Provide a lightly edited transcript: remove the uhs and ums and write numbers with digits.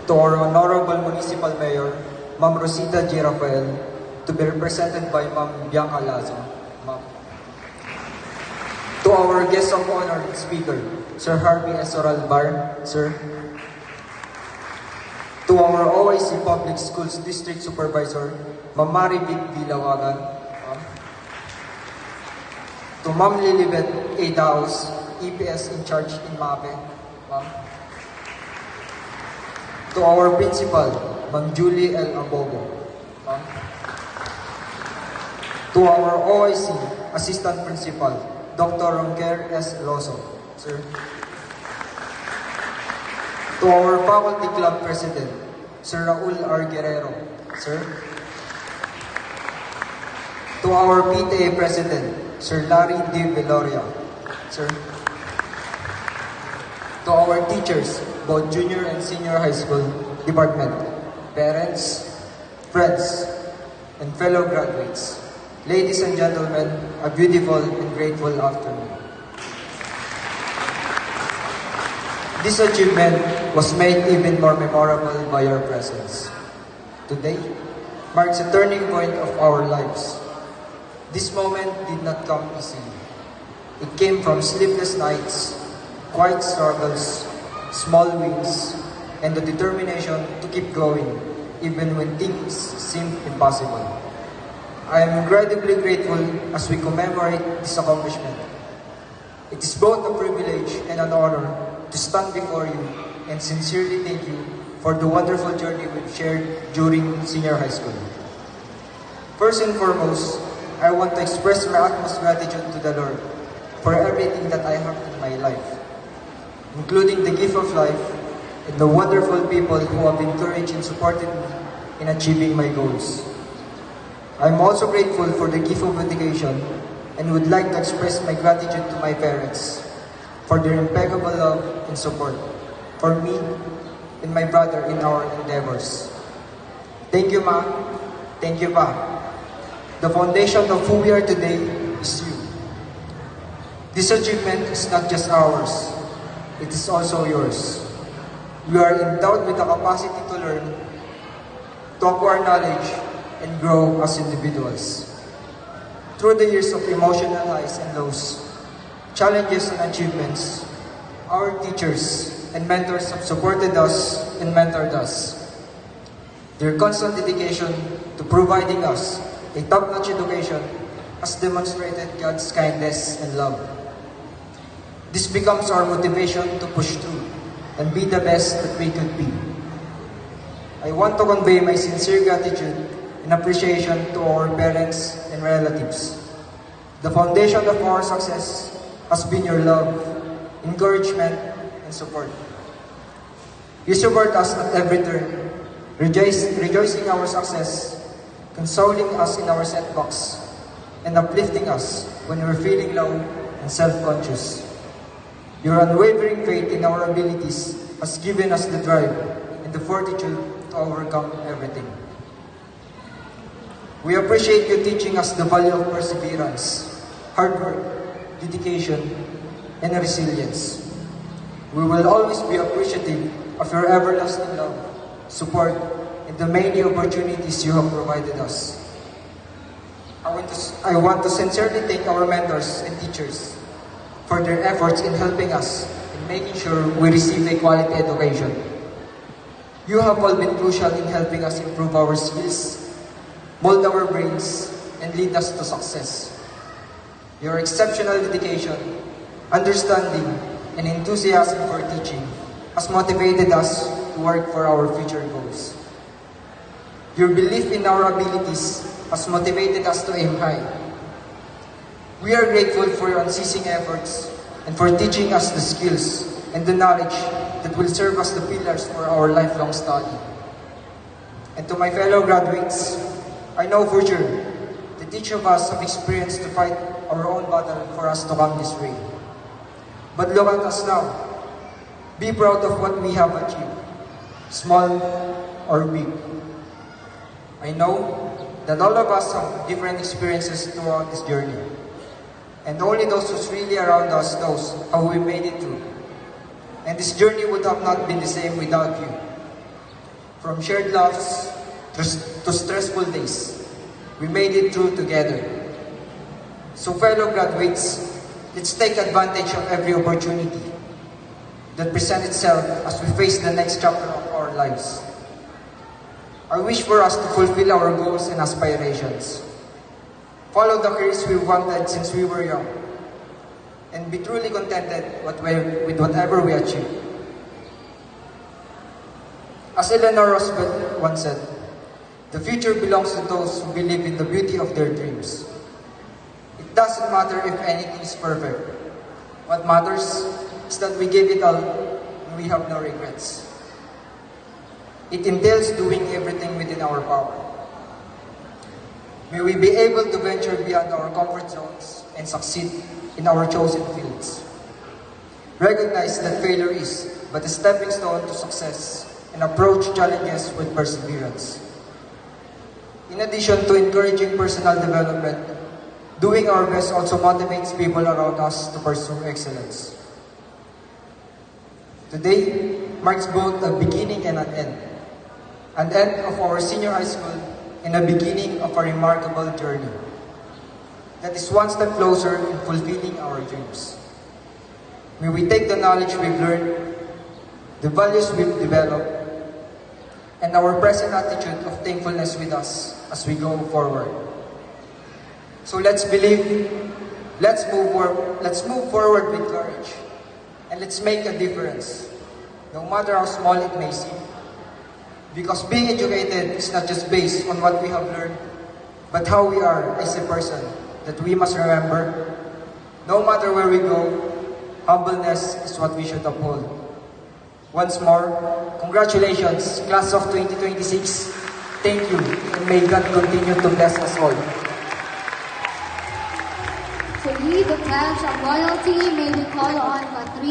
to our Honorable Municipal Mayor, Ma'am Rosita G. Rafael, to be represented by Ma'am Bianca Lazo. Ma'am. To our guest of honor and speaker, Sir Harvey S. Oralbar, Sir. To our OIC Public Schools District Supervisor, Ma'am Maribig Dilawagan. To Ma'am Lilibet A. Daos, EPS in charge in MAPE. Ma'am. To our principal, Ma'am Julie L. Abobo. Ma'am. To our OIC Assistant Principal, Dr. Ronquer S. Loso. Sir. To our Faculty Club President, Sir Raul R. Guerrero. Sir. To our PTA President, Sir Larry D. Veloria. Sir. To our teachers, both junior and senior high school department, parents, friends, and fellow graduates, ladies and gentlemen, a beautiful and grateful afternoon. This achievement was made even more memorable by your presence. Today marks a turning point of our lives. This moment did not come easily. It came from sleepless nights, quiet struggles, small wins, and the determination to keep going, even when things seem impossible. I am incredibly grateful as we commemorate this accomplishment. It is both a privilege and an honor to stand before you and sincerely thank you for the wonderful journey we've shared during senior high school. First and foremost, I want to express my utmost gratitude to the Lord for everything that I have in my life, including the gift of life and the wonderful people who have encouraged and supported me in achieving my goals. I am also grateful for the gift of education and would like to express my gratitude to my parents for their impeccable love and support for me and my brother in our endeavors. Thank you, Ma. Thank you, Pa. The foundation of who we are today is you. This achievement is not just ours, it is also yours. We are endowed with the capacity to learn, to acquire knowledge, and grow as individuals. Through the years of emotional highs and lows, challenges and achievements, our teachers and mentors have supported us and mentored us. Their constant dedication to providing us a top-notch education has demonstrated God's kindness and love. This becomes our motivation to push through and be the best that we could be. I want to convey my sincere gratitude and appreciation to our parents and relatives. The foundation of our success has been your love, encouragement, and support. You support us at every turn, rejoicing our success, consoling us in our setbacks, and uplifting us when we're feeling low and self-conscious. Your unwavering faith in our abilities has given us the drive and the fortitude to overcome everything. We appreciate you teaching us the value of perseverance, hard work, dedication, and resilience. We will always be appreciative of your everlasting love, support, and the many opportunities you have provided us. I want to sincerely thank our mentors and teachers for their efforts in helping us in making sure we receive a quality education. You have all been crucial in helping us improve our skills, mold our brains, and lead us to success. Your exceptional dedication, understanding, and enthusiasm for teaching has motivated us to work for our future goals. Your belief in our abilities has motivated us to aim high. We are grateful for your unceasing efforts and for teaching us the skills and the knowledge that will serve as the pillars for our lifelong study. And to my fellow graduates, I know for sure that each of us have experienced to fight our own battle for us to come this way. But look at us now. Be proud of what we have achieved, small or big. I know that all of us have different experiences throughout this journey. And only those who's really around us knows how we made it through. And this journey would have not been the same without you. From shared laughs to stressful days, we made it through together. So fellow graduates, let's take advantage of every opportunity that presents itself as we face the next chapter of our lives. I wish for us to fulfill our goals and aspirations, follow the careers we wanted since we were young, and be truly contented with whatever we achieve. As Eleanor Roosevelt once said, the future belongs to those who believe in the beauty of their dreams. It doesn't matter if anything is perfect. What matters is that we give it all and we have no regrets. It entails doing everything within our power. May we be able to venture beyond our comfort zones and succeed in our chosen fields. Recognize that failure is but a stepping stone to success and approach challenges with perseverance. In addition to encouraging personal development, doing our best also motivates people around us to pursue excellence. Today marks both a beginning and an end. An end of our senior high school and a beginning of a remarkable journey that is one step closer in fulfilling our dreams. May we take the knowledge we've learned, the values we've developed, and our present attitude of thankfulness with us as we go forward. So let's believe, let's move forward with courage, and let's make a difference, no matter how small it may seem. Because being educated is not just based on what we have learned, but how we are as a person, that we must remember, no matter where we go, humbleness is what we should uphold. Once more, congratulations, class of 2026. Thank you, and may God continue to bless us all. To lead the pledge of loyalty, may we call on Patricia.